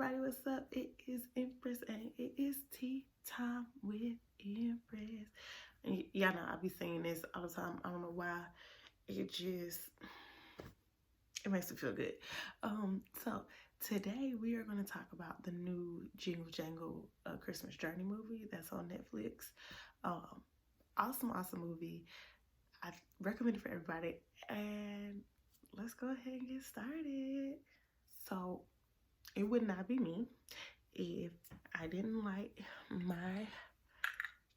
everybody, what's up? It is Empress and it is tea time with Empress. And y'all know I be saying this all the time. I don't know why. It makes me feel good. So today we are going to talk about the new Jingle Jangle Christmas Journey movie that's on Netflix. Awesome movie. I recommend it for everybody. And let's go ahead and get started. So it would not be me if I didn't light my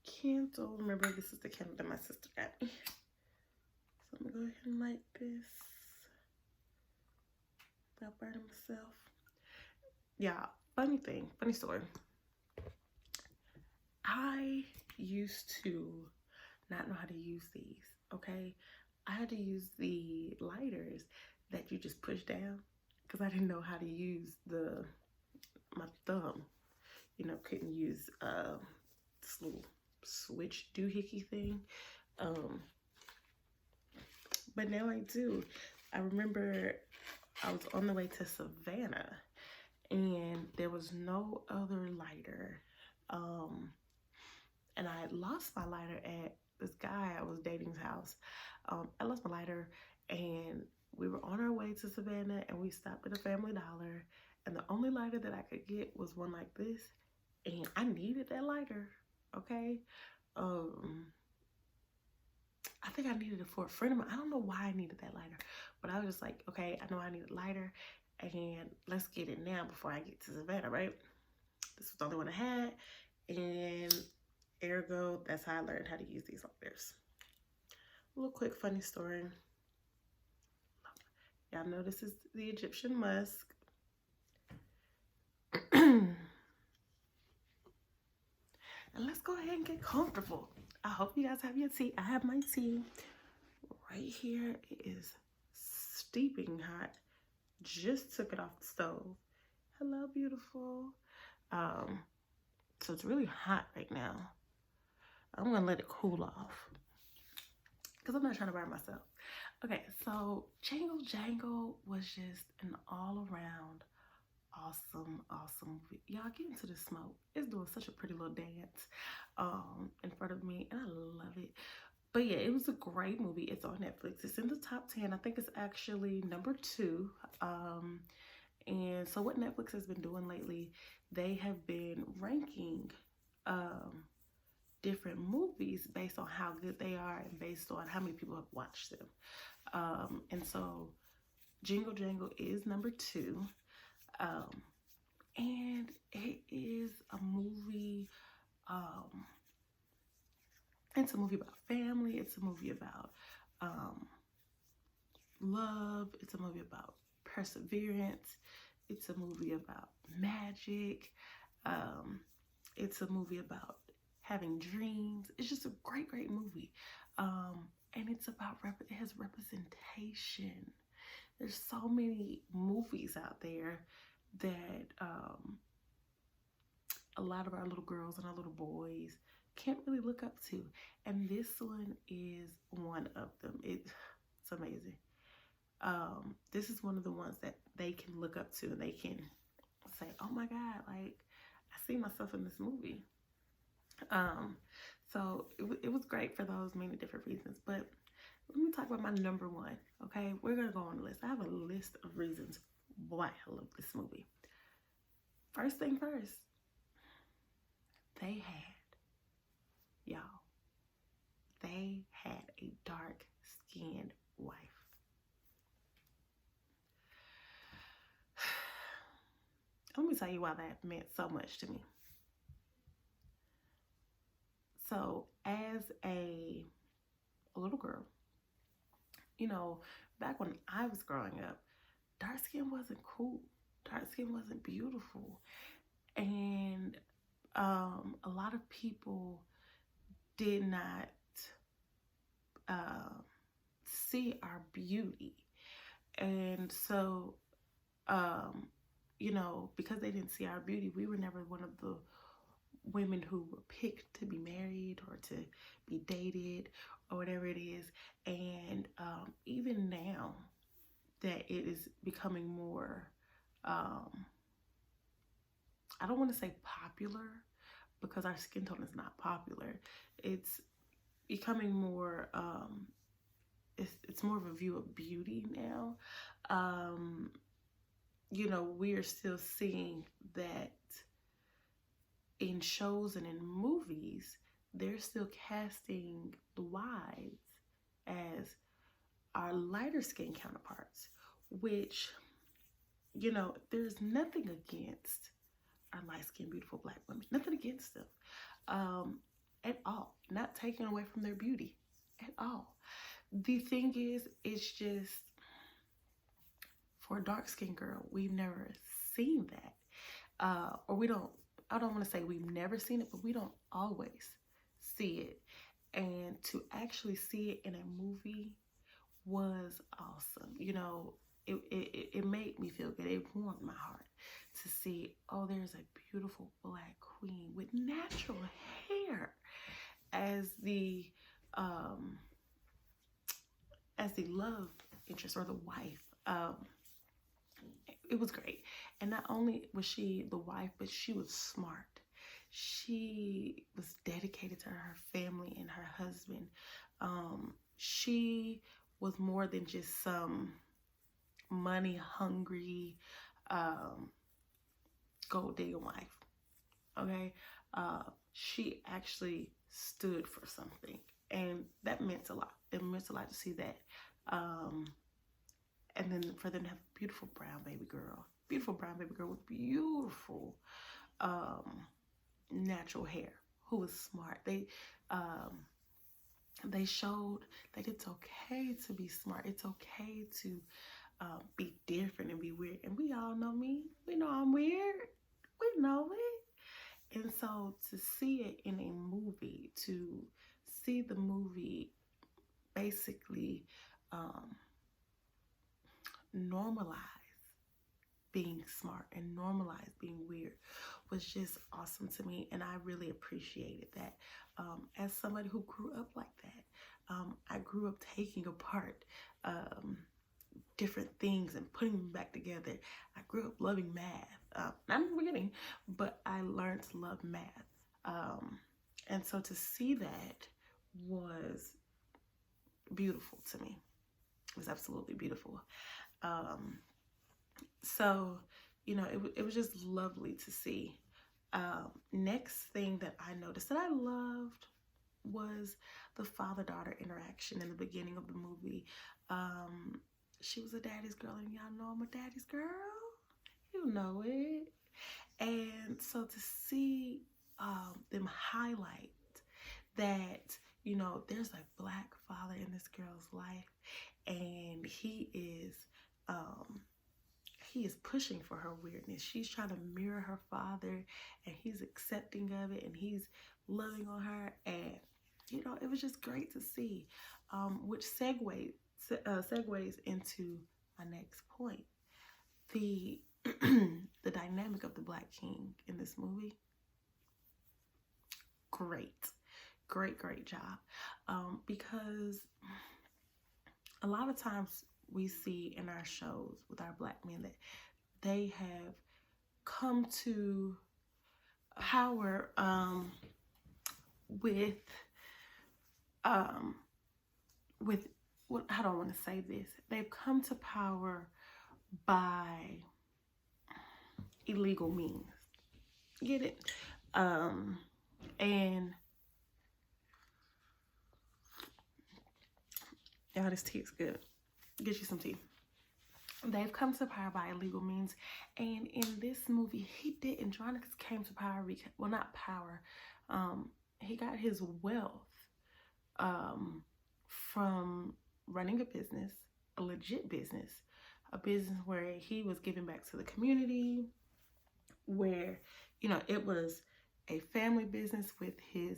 candle. Remember, this is the candle that my sister got me. So I'm gonna go ahead and light this without burning myself. Yeah, funny story. I used to not know how to use these, okay? I had to use the lighters that you just push down because I didn't know how to use my thumb. You know, couldn't use this little switch doohickey thing. But now I do. I remember I was on the way to Savannah and there was no other lighter. And I had lost my lighter at this guy I was dating's house. I lost my lighter and we were on our way to Savannah and we stopped at a Family Dollar, and the only lighter that I could get was one like this, and I needed that lighter, okay? I think I needed it for a friend of mine. I don't know why I needed that lighter, but I was just like, okay, I know I need a lighter and let's get it now before I get to Savannah, right? This was the only one I had, and ergo, that's how I learned how to use these lighters. A little quick funny story. Y'all know this is the Egyptian musk. And let's go ahead and get comfortable. I hope you guys have your tea. I have my tea right here. It is steeping hot. Just took it off the stove. Hello, beautiful. So it's really hot right now. I'm gonna let it cool off because I'm not trying to burn myself. Okay, so Jingle Jangle was just an all-around awesome movie. Y'all get into the smoke. It's doing such a pretty little dance in front of me, and I love it. But yeah, it was a great movie. It's on Netflix. It's in the top 10. I think it's actually number 2. And so what Netflix has been doing lately, they have been ranking different movies based on how good they are and based on how many people have watched them. And so Jingle Jangle is number 2. And it is a movie, it's a movie about family, it's a movie about love, it's a movie about perseverance, it's a movie about magic, it's a movie about having dreams. It's just a great movie. And it's about, it has representation. There's so many movies out there that a lot of our little girls and our little boys can't really look up to, and this one is one of them. It's amazing. This is one of the ones that they can look up to and they can say, oh my God, like I see myself in this movie. So it was great for those many different reasons. But let me talk about my number 1, okay? We're gonna go on the list. I have a list of reasons why I love this movie. First thing first, they had a dark-skinned wife. Let me tell you why that meant so much to me. So as a little girl, you know, back when I was growing up, dark skin wasn't cool. Dark skin wasn't beautiful. And a lot of people did not see our beauty. And so, you know, because they didn't see our beauty, we were never one of the women who were picked to be married or to be dated or whatever it is. And even now that it is becoming more I don't want to say popular, because our skin tone is not popular. It's becoming more, it's more of a view of beauty now. You know, we're still seeing that in shows and in movies, they're still casting the wives as our lighter skin counterparts, which, you know, there's nothing against our light-skinned, beautiful Black women. Nothing against them at all. Not taking away from their beauty at all. The thing is, it's just, for a dark-skinned girl, we've never seen that. Or we don't, I don't want to say we've never seen it, but we don't always see it. And to actually see it in a movie was awesome. You know, it made me feel good. It warmed my heart to see, oh, there's a beautiful Black queen with natural hair as the love interest, or the wife. It was great. And not only was she the wife, but she was smart. She was dedicated to her family and her husband. She was more than just some money hungry gold digger wife. Okay, she actually stood for something, and that meant a lot. It meant a lot to see that. And then for them to have a beautiful brown baby girl with beautiful natural hair, who was smart. They showed that it's okay to be smart. It's okay to be different and be weird. And we all know me. We know I'm weird. We know it. And so to see it in a movie, to see the movie basically normalize being smart and normalize being weird was just awesome to me. And I really appreciated that. As somebody who grew up like that, I grew up taking apart different things and putting them back together. I grew up loving math. Not in the beginning, but I learned to love math. And so to see that was beautiful to me. It was absolutely beautiful. So, you know, it was just lovely to see. Next thing that I noticed that I loved was the father-daughter interaction in the beginning of the movie. She was a daddy's girl, and y'all know I'm a daddy's girl. You know it. And so to see them highlight that, you know, there's a Black father in this girl's life, and he is pushing for her weirdness. She's trying to mirror her father, and he's accepting of it, and he's loving on her. And, you know, it was just great to see, which segues into my next point. The the dynamic of the Black king in this movie, great job. Because a lot of times we see in our shows with our Black men that they have come to power with what, how do I want to say this? They've come to power by illegal means. Get it? And y'all, this tea is good. Get you some tea. They've come to power by illegal means, and in this movie, he didn't. Andronicus came to power because, well, not power. He got his wealth from running a business, a legit business, a business where he was giving back to the community, where, you know, it was a family business with his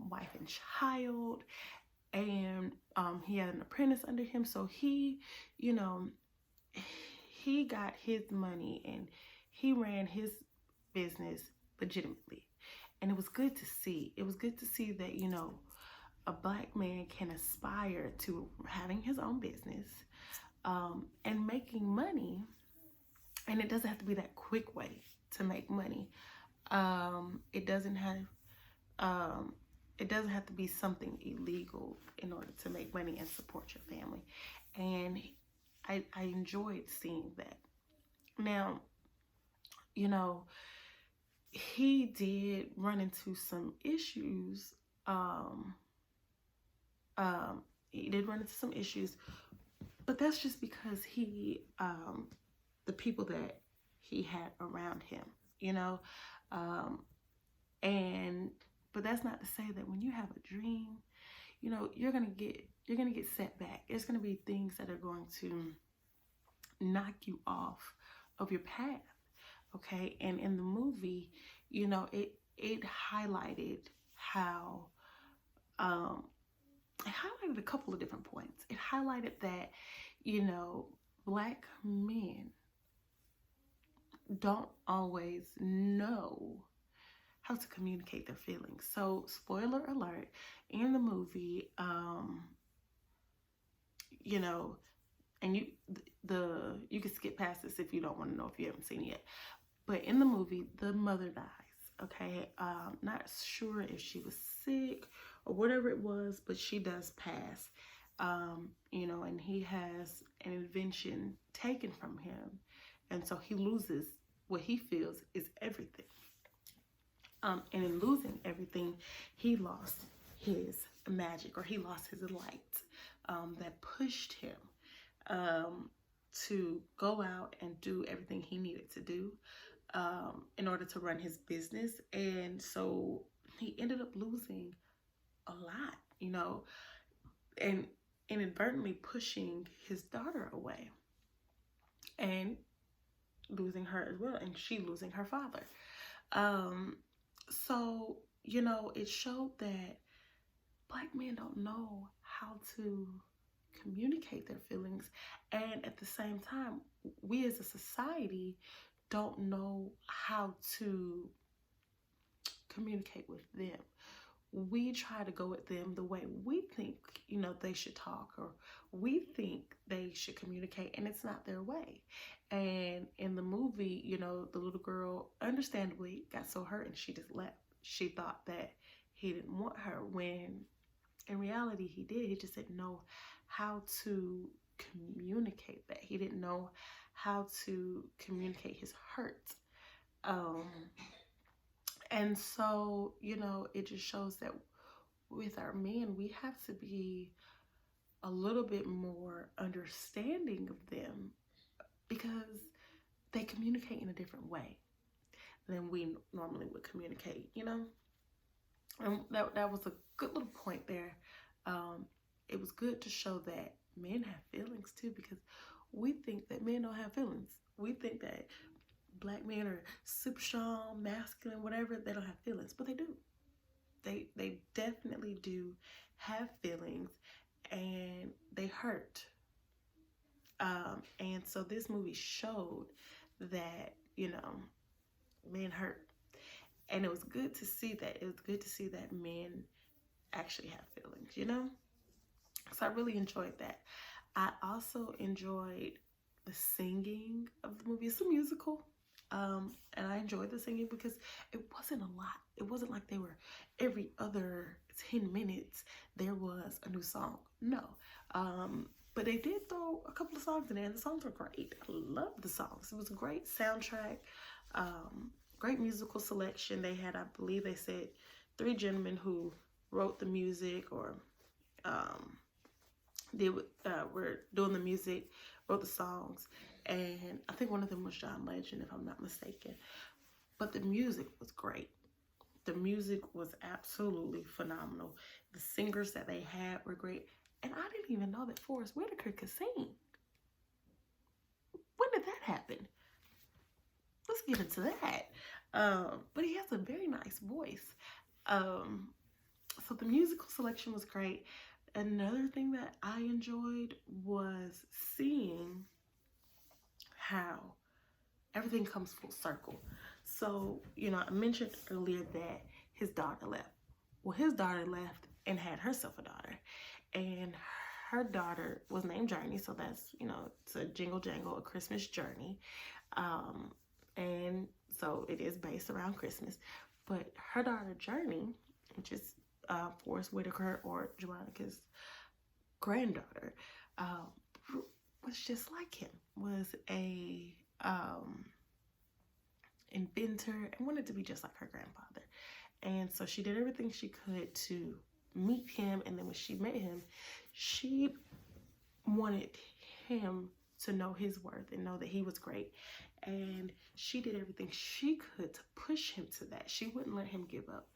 wife and child, and he had an apprentice under him. So he, you know, he got his money and he ran his business legitimately. And it was good to see. It was good to see that, you know, a Black man can aspire to having his own business and making money And it doesn't have to be that quick way to make money. It doesn't have um, it doesn't have to be something illegal in order to make money and support your family. And I enjoyed seeing that. Now, you know, he did run into some issues. Um, he did run into some issues, but that's just because the people that he had around him, you know, um, and but that's not to say that when you have a dream, you know, you're gonna get set back. There's gonna be things that are going to knock you off of your path. Okay, and in the movie, you know, it highlighted how it highlighted a couple of different points. It highlighted that, you know, Black men don't always know how to communicate their feelings. So, spoiler alert, in the movie, you know, and you can skip past this if you don't want to know, if you haven't seen it yet. But in the movie, the mother dies. Okay, not sure if she was sick or whatever it was, but she does pass. You know, and he has an invention taken from him, and so he loses what he feels is everything. And in losing everything, he lost his magic, or he lost his light, that pushed him to go out and do everything he needed to do in order to run his business. And so he ended up losing a lot, you know, and inadvertently pushing his daughter away and losing her as well, and she losing her father. So, you know, it showed that Black men don't know how to communicate their feelings, and at the same time, we as a society don't know how to communicate with them. We try to go at them the way we think, you know, they should talk, or we think they should communicate, and it's not their way. And in the movie, you know, the little girl understandably got so hurt and she just left. She thought that he didn't want her, when in reality he did. He just didn't know how to communicate that. He didn't know how to communicate his hurt. And so, you know, it just shows that with our men, we have to be a little bit more understanding of them, because they communicate in a different way than we normally would communicate, you know? And that was a good little point there. It was good to show that men have feelings too, because we think that men don't have feelings. We think that Black men are super strong, masculine, whatever. They don't have feelings, but they do. They definitely do have feelings, and they hurt. And so this movie showed that, you know, men hurt. And it was good to see that. It was good to see that men actually have feelings, you know? So I really enjoyed that. I also enjoyed the singing of the movie. It's a musical. And I enjoyed the singing because it wasn't a lot. It wasn't like they were every other 10 minutes there was a new song. No. But they did throw a couple of songs in there, and the songs were great. I loved the songs. It was a great soundtrack, great musical selection. They had, I believe they said, 3 gentlemen who wrote the music, or were doing the music, wrote the songs. And I think one of them was John Legend, if I'm not mistaken. But the music was great. The music was absolutely phenomenal. The singers that they had were great. And I didn't even know that Forrest Whitaker could sing. When did that happen? Let's get into that. But he has a very nice voice. So the musical selection was great. Another thing that I enjoyed was seeing how everything comes full circle. So, you know, I mentioned earlier that his daughter left. Well, his daughter left and had herself a daughter. And her daughter was named Journey. So that's, you know, it's a Jingle Jangle, a Christmas journey. And so it is based around Christmas. But her daughter Journey, which is Forrest Whitaker, or Jeronica's granddaughter, um, was just like him, was a inventor and wanted to be just like her grandfather. And so she did everything she could to meet him. And then when she met him, she wanted him to know his worth and know that he was great. And she did everything she could to push him to that. She wouldn't let him give up,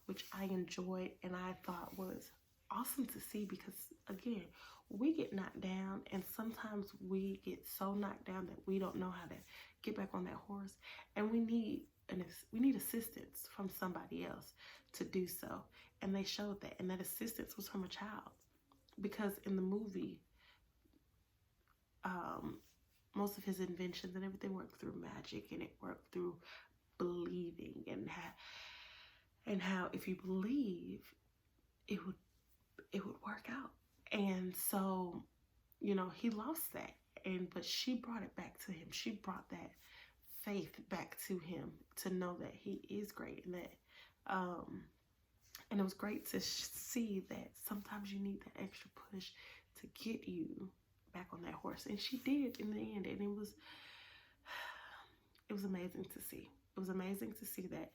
which I enjoyed and I thought was awesome to see, because again, we get knocked down, and sometimes we get so knocked down that we don't know how to get back on that horse, and we need assistance from somebody else to do so. And they showed that, and that assistance was from a child, because in the movie, most of his inventions and everything worked through magic, and it worked through believing, and how if you believe, it would work out. And so, you know, he lost that, but she brought it back to him. She brought that faith back to him to know that he is great, and that and it was great to see that sometimes you need that extra push to get you back on that horse. And she did in the end, and it was amazing to see. It was amazing to see that,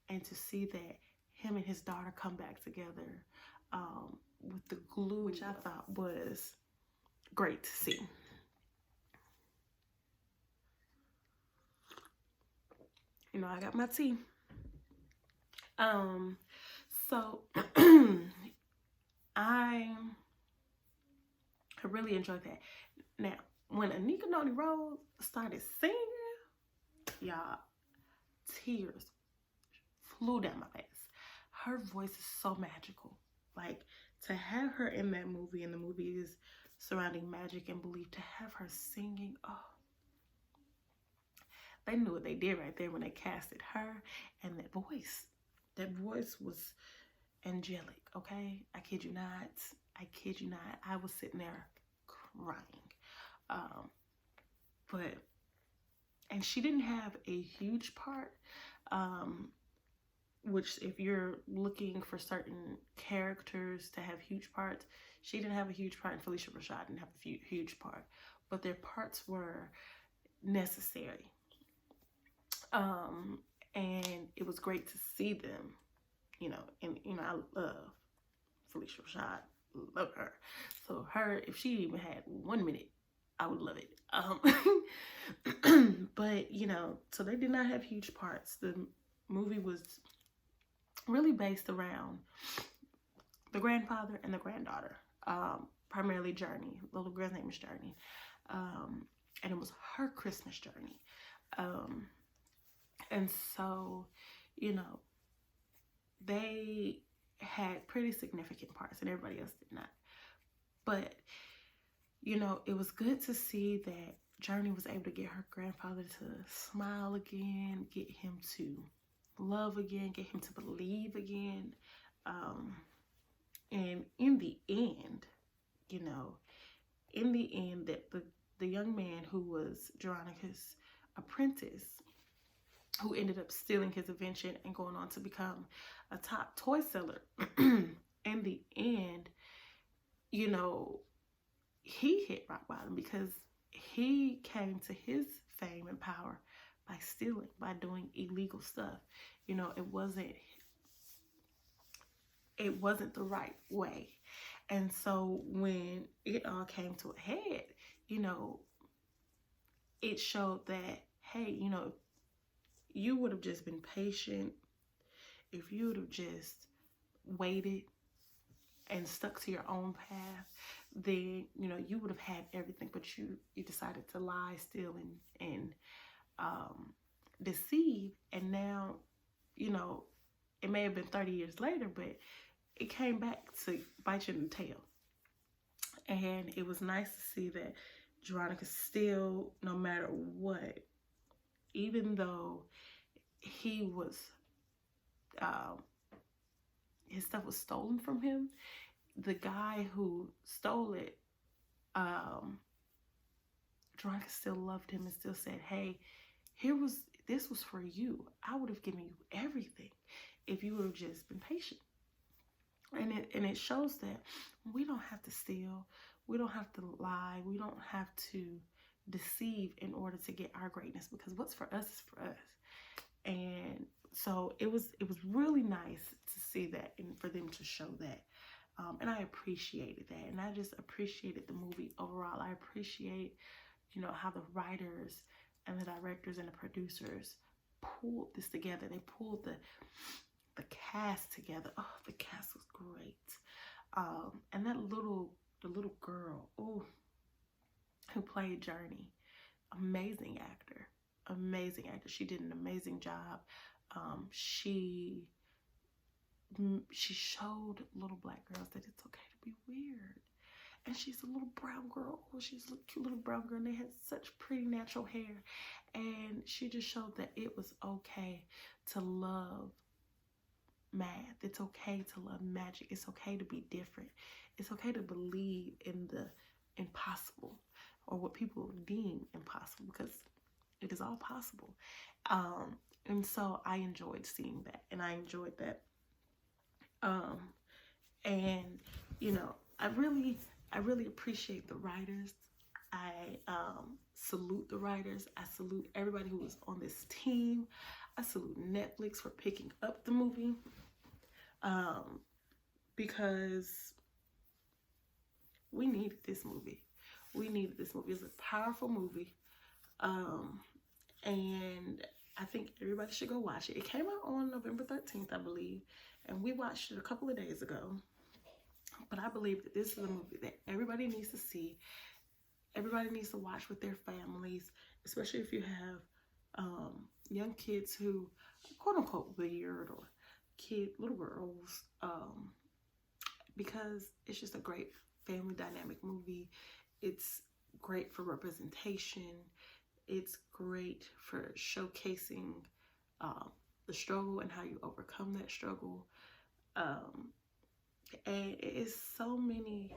and to see that him and his daughter come back together with the glue, which I thought was great to see. You know, I got my tea. So I really enjoyed that. Now, when Anika Noni Rose started singing, y'all, tears flew down my face. Her voice is so magical. Like, to have her in that movie, and the movie is surrounding magic and belief, to have her singing, oh, they knew what they did right there when they casted her. And that voice was angelic, okay? I kid you not. I was sitting there crying. And she didn't have a huge part, which if you're looking for certain characters to have huge parts, she didn't have a huge part, and Felicia Rashad didn't have a huge part, but their parts were necessary. And it was great to see them, you know, and, you know, I love Felicia Rashad, love her. So her, if she even had 1 minute, I would love it. But, you know, so they did not have huge parts. The movie was really based around the grandfather and the granddaughter, primarily Journey. The little girl's name is Journey. And it was her Christmas journey. And so, you know, they had pretty significant parts, and everybody else did not. But, you know, it was good to see that Journey was able to get her grandfather to smile again, get him to love again, get him to believe again. And in the end, you know, that the young man who was Veronica's apprentice, who ended up stealing his invention and going on to become a top toy seller, in the end, you know, he hit rock bottom, because he came to his fame and power by stealing, by doing illegal stuff. You know, it wasn't the right way. And so when it all came to a head, you know, it showed that, hey, you know, you would have just been patient, if you would have just waited and stuck to your own path, then, you know, you would have had everything. But you decided to lie, steal, and deceive. And now, you know, it may have been 30 years later, but it came back to bite you in the tail. And it was nice to see that Veronica still, no matter what, even though he was, his stuff was stolen from him, the guy who stole it Veronica still loved him and still said, hey, this was for you. I would have given you everything if you would have just been patient. And it shows that we don't have to steal, we don't have to lie, we don't have to deceive in order to get our greatness, because what's for us is for us. And so it was really nice to see that and for them to show that. And I appreciated that. And I just appreciated the movie overall. I appreciate, you know, how the writers and the directors and the producers pulled this together. They pulled the cast together. Oh, the cast was great. And the little girl, oh, who played Journey, amazing actor. She did an amazing job. She showed little black girls that it's okay to be weird. And she's a little brown girl. She's a cute little brown girl, and they had such pretty natural hair. And she just showed that it was okay to love math. It's okay to love magic. It's okay to be different. It's okay to believe in the impossible, or what people deem impossible, because it is all possible. And so I enjoyed seeing that, and I enjoyed that. And you know, I really appreciate the writers. I salute the writers. I salute everybody who was on this team. I salute Netflix for picking up the movie, because we needed this movie. It's a powerful movie, and I think everybody should go watch it. It came out on November 13th, I believe, and we watched it a couple of days ago. But I believe that this is a movie that everybody needs to see. Everybody needs to watch with their families, especially if you have young kids who are quote unquote weird, or little girls, because it's just a great family dynamic movie. It's great for representation. It's great for showcasing the struggle and how you overcome that struggle. And it is so many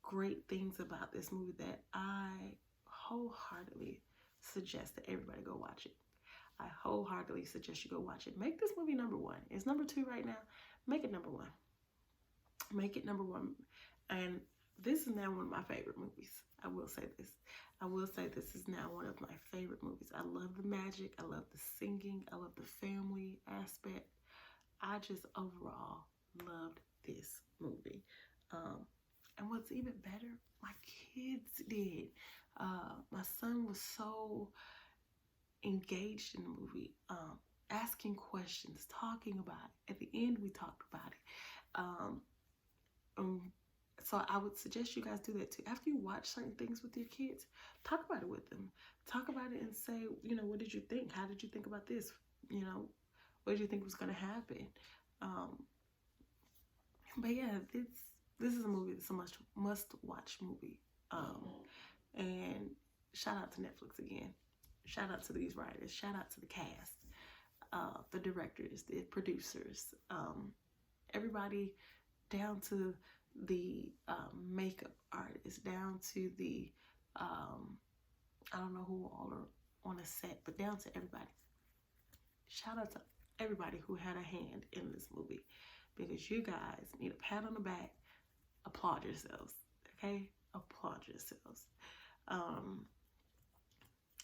great things about this movie that I wholeheartedly suggest that everybody go watch it. I wholeheartedly suggest you go watch it. Make this movie number one. It's number 2 right now. Make it number 1. Make it number 1. And this is now one of my favorite movies. I will say this. This is now one of my favorite movies. I love the magic. I love the singing. I love the family aspect. I just overall loved this movie. And what's even better, my kids did. My son was so engaged in the movie, asking questions, talking about it. At the end, we talked about it. So I would suggest you guys do that too. After you watch certain things with your kids, talk about it with them. Talk about it and say, you know, what did you think? How did you think about this? You know, what did you think was going to happen? But yeah, this is a movie that's a must-watch movie. And shout out to Netflix again. Shout out to these writers. Shout out to the cast, the directors, the producers, everybody, down to the makeup artists, down to the I don't know who all are on a set, but down to everybody. Shout out to everybody who had a hand in this movie, because you guys need a pat on the back. Applaud yourselves, okay? Applaud yourselves.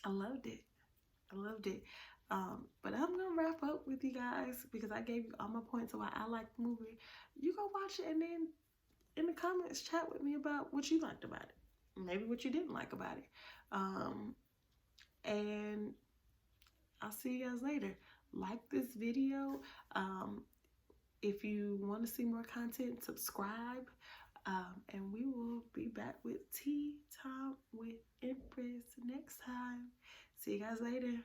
I loved it. But I'm gonna wrap up with you guys, because I gave you all my points of why I like the movie. You go watch it, and then in the comments chat with me about what you liked about it, maybe what you didn't like about it. And I'll see you guys later. Like this video. If you want to see more content, subscribe. And we will be back with Tea Time with Empress next time. See you guys later.